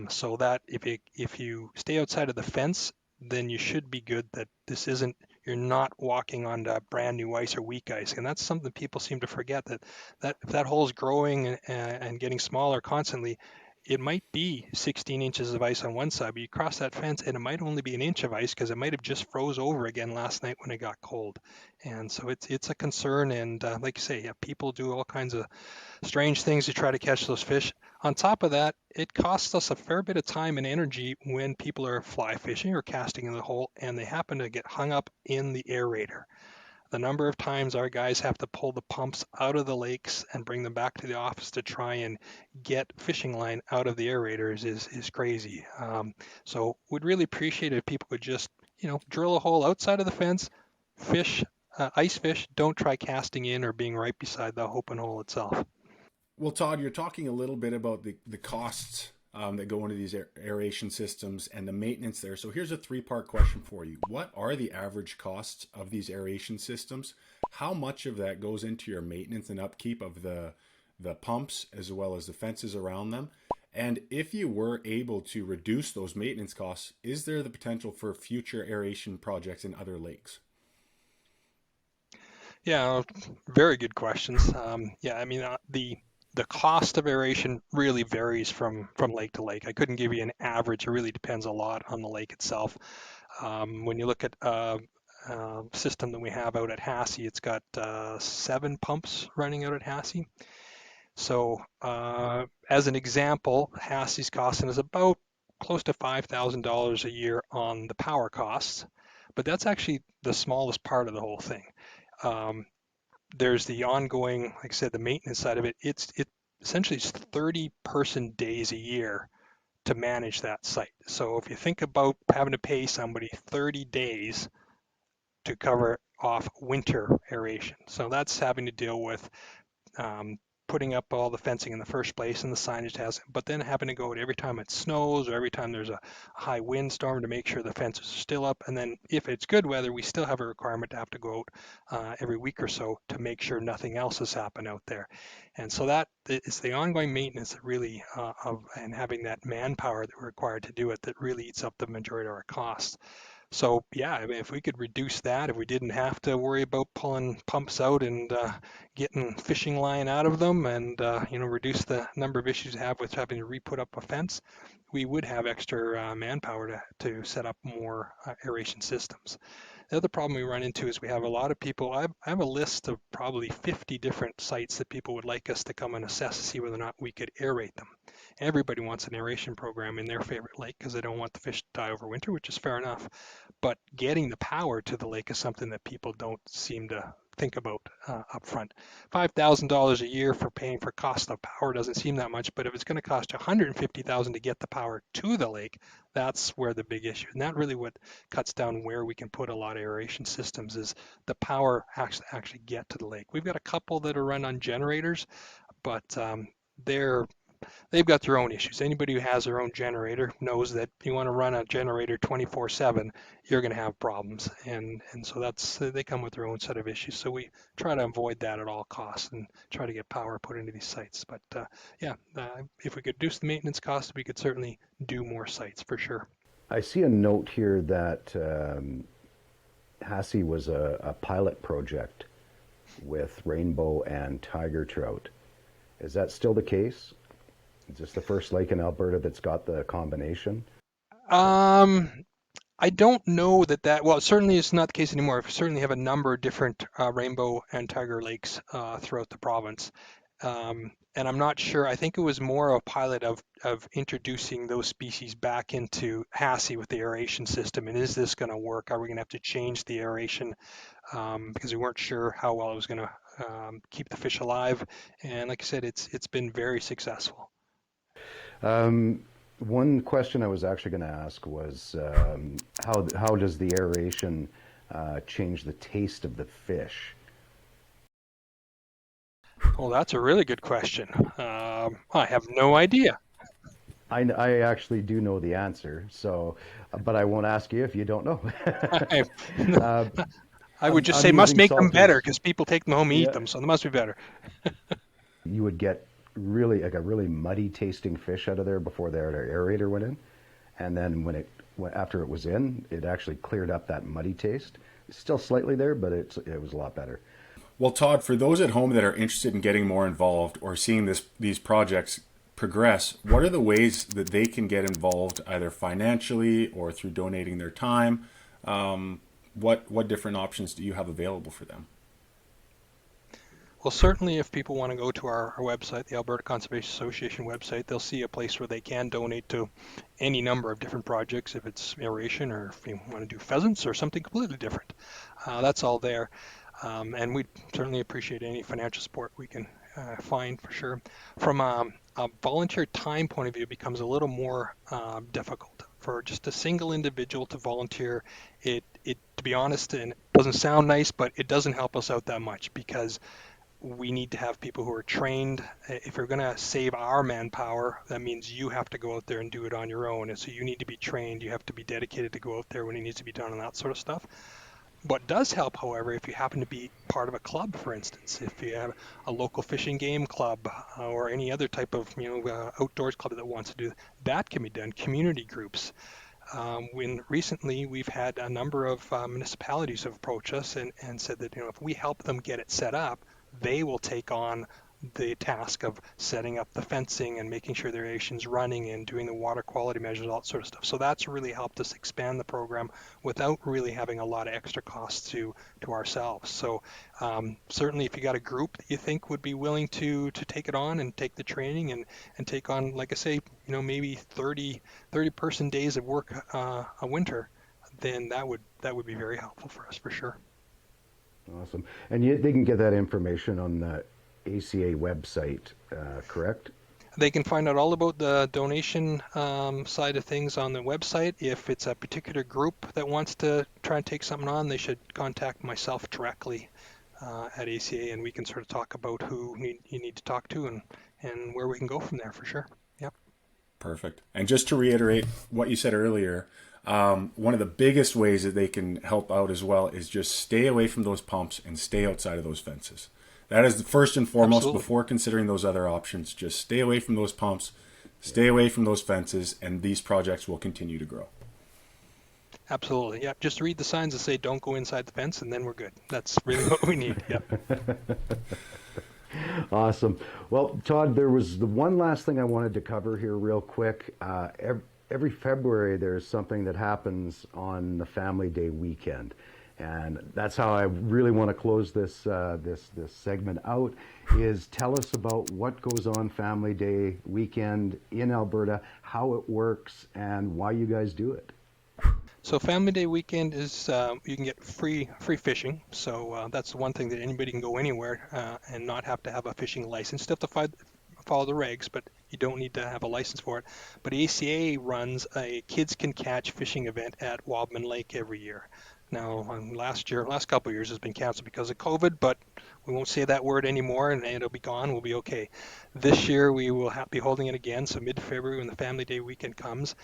So that if you stay outside of the fence, then you should be good. That this isn't, you're not walking onto brand new ice or weak ice. And that's something people seem to forget, that if that hole is growing and getting smaller constantly, it might be 16 inches of ice on one side, but you cross that fence and it might only be an inch of ice because it might have just froze over again last night when it got cold. And so it's a concern. And like you say, yeah, people do all kinds of strange things to try to catch those fish. On top of that, it costs us a fair bit of time and energy when people are fly fishing or casting in the hole and they happen to get hung up in the aerator. The number of times our guys have to pull the pumps out of the lakes and bring them back to the office to try and get fishing line out of the aerators is crazy. So would really appreciate it if people could just, drill a hole outside of the fence, fish, ice fish. Don't try casting in or being right beside the open hole itself. Well, Todd, you're talking a little bit about the costs that go into these aeration systems and the maintenance there. So here's a three-part question for you. What are the average costs of these aeration systems? How much of that goes into your maintenance and upkeep of the pumps as well as the fences around them? And if you were able to reduce those maintenance costs, is there the potential for future aeration projects in other lakes? Yeah, very good questions. Yeah, I mean, the cost of aeration really varies from lake to lake. I couldn't give you an average. It really depends a lot on the lake itself. When you look at system that we have out at Hassey, it's got 7 pumps running out at Hassey. So as an example, Hassey's costing us about close to $5,000 a year on the power costs, but that's actually the smallest part of the whole thing. There's the ongoing, like I said, the maintenance side of it. It essentially is 30 person days a year to manage that site. So if you think about having to pay somebody 30 days to cover off winter aeration, so that's having to deal with putting up all the fencing in the first place and the signage has, but then having to go every time it snows or every time there's a high windstorm to make sure the fences are still up. And then if it's good weather, we still have a requirement to have to go out every week or so to make sure nothing else has happened out there. And so that is the ongoing maintenance that really and having that manpower that we're required to do it that really eats up the majority of our costs. So yeah, I mean, if we could reduce that, if we didn't have to worry about pulling pumps out and getting fishing line out of them, and reduce the number of issues we have with having to re-put up a fence, we would have extra manpower to set up more aeration systems. The other problem we run into is we have a lot of people. I have a list of probably 50 different sites that people would like us to come and assess to see whether or not we could aerate them. Everybody wants an aeration program in their favorite lake because they don't want the fish to die over winter, which is fair enough. But getting the power to the lake is something that people don't seem to think about up front. $5,000 a year for paying for cost of power doesn't seem that much, but if it's going to cost you $150,000 to get the power to the lake, that's where the big issue. And that really what cuts down where we can put a lot of aeration systems is the power actually get to the lake. We've got a couple that are run on generators, but they've got their own issues. Anybody who has their own generator knows that you want to run a generator 24/7, you're going to have problems. And so they come with their own set of issues. So we try to avoid that at all costs and try to get power put into these sites. But if we could reduce the maintenance costs, we could certainly do more sites for sure. I see a note here that Hassey was a pilot project with rainbow and tiger trout. Is that still the case? Is this the first lake in Alberta that's got the combination? I don't know well, certainly it's not the case anymore. We certainly have a number of different rainbow and tiger lakes throughout the province. And I'm not sure, I think it was more a pilot of introducing those species back into Hassey with the aeration system. And is this going to work? Are we going to have to change the aeration? Because we weren't sure how well it was going to keep the fish alive. And like I said, it's been very successful. One question I was actually going to ask was how does the aeration change the taste of the fish? Well, that's a really good question. I have no idea. I actually do know the answer, but I won't ask you if you don't know. I would just say must make them better because people take them home and eat them, so they must be better. You would get really a really muddy tasting fish out of there before the aerator went in, and then after it was in, it actually cleared up that muddy taste. It's still slightly there, but it was a lot better. Well, Todd, for those at home that are interested in getting more involved or seeing these projects progress, what are the ways that they can get involved, either financially or through donating their time? What different options do you have available for them? Well, certainly if people want to go to our website, the Alberta Conservation Association website, they'll see a place where they can donate to any number of different projects, if it's aeration or if you want to do pheasants or something completely different. That's all there. And we certainly appreciate any financial support we can find for sure. From a volunteer time point of view, it becomes a little more difficult for just a single individual to volunteer. It to be honest, and it doesn't sound nice, but it doesn't help us out that much because we need to have people who are trained. If you're going to save our manpower, that means you have to go out there and do it on your own. And so you need to be trained. You have to be dedicated to go out there when it needs to be done and that sort of stuff. What does help, however, if you happen to be part of a club, for instance, if you have a local fishing game club or any other type of outdoors club that wants to do that, can be done. Community groups. When recently we've had a number of municipalities have approached us and said that if we help them get it set up, they will take on the task of setting up the fencing and making sure the aeration's running and doing the water quality measures, all that sort of stuff. So that's really helped us expand the program without really having a lot of extra costs to ourselves. So certainly if you got a group that you think would be willing to take it on and take the training and take on, like I say, maybe 30 person days of work a winter, then that would be very helpful for us for sure. Awesome. And they can get that information on the ACA website, correct? They can find out all about the donation side of things on the website. If it's a particular group that wants to try and take something on, they should contact myself directly at ACA, and we can sort of talk about who you need to talk to and where we can go from there for sure. Yep. Perfect. And just to reiterate what you said earlier, one of the biggest ways that they can help out as well is just stay away from those pumps and stay outside of those fences. That is the first and foremost. Absolutely. Before considering those other options. Just stay away from those pumps, stay away from those fences, and these projects will continue to grow. Absolutely. Yeah. Just read the signs that say don't go inside the fence, and then we're good. That's really what we need. Yep. Awesome. Well, Todd, there was the one last thing I wanted to cover here real quick. Every February there's something that happens on the Family Day weekend. And that's how I really want to close this this segment out, is tell us about what goes on Family Day weekend in Alberta, how it works, and why you guys do it. So Family Day weekend is you can get free fishing. So that's the one thing that anybody can go anywhere and not have to have a fishing license. Still have to follow the regs, but you don't need to have a license for it. But ACA runs a Kids Can Catch fishing event at Wobman Lake every year. Now, last couple of years has been canceled because of COVID, but we won't say that word anymore, and it'll be gone. We'll be okay. This year, we will be holding it again, so mid-February when the Family Day weekend comes.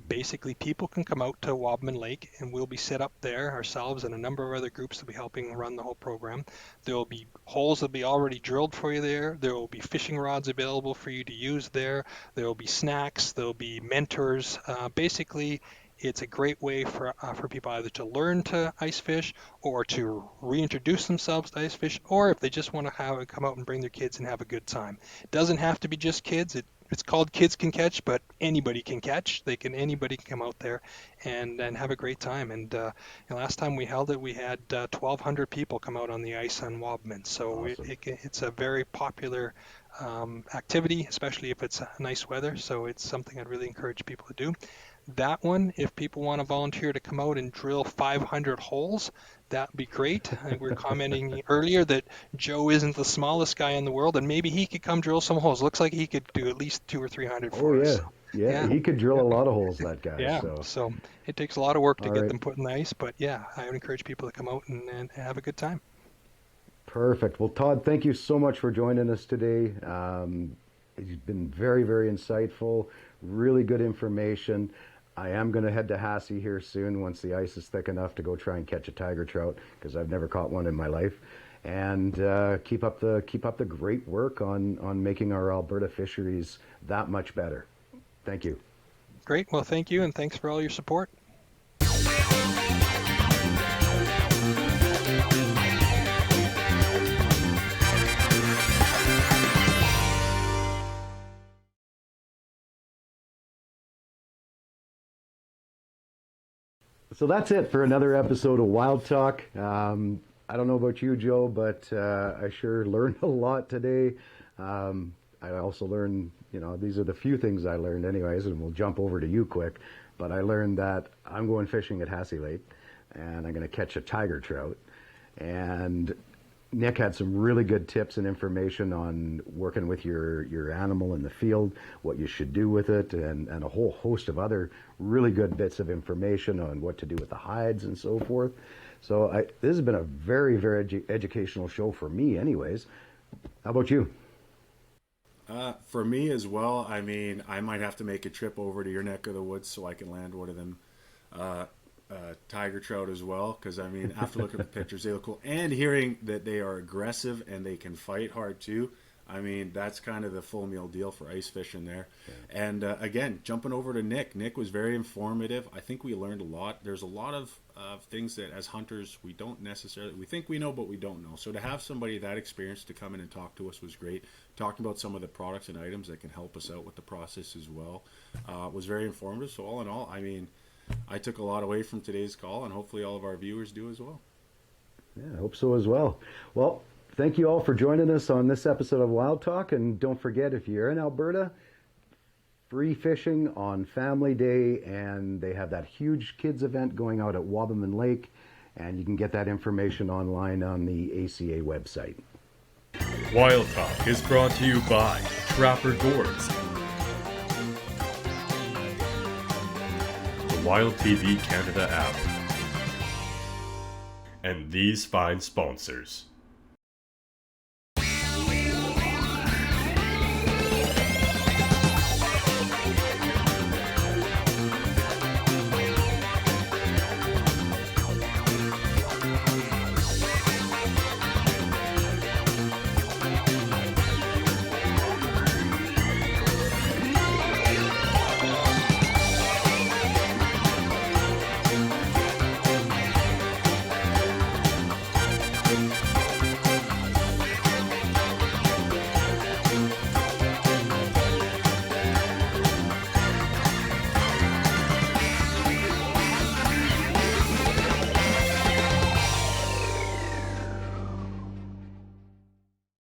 Basically, people can come out to Wobman Lake, and we'll be set up there ourselves and a number of other groups will be helping run the whole program. There will be holes that will be already drilled for you there. There will be fishing rods available for you to use there. There will be snacks. There will be mentors. Basically, it's a great way for people either to learn to ice fish or to reintroduce themselves to ice fish, or if they just want to come out and bring their kids and have a good time. It doesn't have to be just kids. It's called Kids Can Catch, but anybody can catch. Anybody can come out there and have a great time. And last time we held it, we had 1,200 people come out on the ice on Wobman. So awesome. It's a very popular activity, especially if it's nice weather. So it's something I'd really encourage people to do. That one, if people want to volunteer to come out and drill 500 holes, that'd be great. We were commenting earlier that Joe isn't the smallest guy in the world, and maybe he could come drill some holes. Looks like he could do at least 200 or 300 for us. Yeah, he could drill a lot of holes, that guy. Yeah, so it takes a lot of work to get them put in the ice, but yeah, I would encourage people to come out and have a good time. Perfect. Well, Todd, thank you so much for joining us today. It's been very, very insightful, really good information. I am going to head to Hassey here soon once the ice is thick enough to go try and catch a tiger trout, because I've never caught one in my life. And keep up the great work on making our Alberta fisheries that much better. Thank you. Great. Well, thank you, and thanks for all your support. So that's it for another episode of Wild Talk. I don't know about you, Joe, but I sure learned a lot today. I also learned, these are the few things I learned anyways, and we'll jump over to you quick. But I learned that I'm going fishing at Hassey Lake, and I'm going to catch a tiger trout. And Nick had some really good tips and information on working with your animal in the field, what you should do with it, and a whole host of other really good bits of information on what to do with the hides and so forth. So this has been a very, very educational show for me anyways. How about you? For me as well, I mean, I might have to make a trip over to your neck of the woods so I can land one of them tiger trout as well, because I mean, after looking at the pictures, they look cool, and hearing that they are aggressive and they can fight hard too. I mean, that's kind of the full meal deal for ice fishing there. Yeah. And again, jumping over to Nick was very informative. I think we learned a lot. There's a lot of things that as hunters we don't necessarily, we think we know, but we don't know. So to have somebody that experienced to come in and talk to us was great. Talking about some of the products and items that can help us out with the process as well was very informative. So all in all, I mean, I took a lot away from today's call, and hopefully all of our viewers do as well. Yeah, I hope so as well. Well, thank you all for joining us on this episode of Wild Talk. And don't forget, if you're in Alberta, free fishing on Family Day, and they have that huge kids event going out at Wabamun Lake, and you can get that information online on the ACA website. Wild Talk is brought to you by Trapper Gourds, the Wild TV Canada app, and these fine sponsors.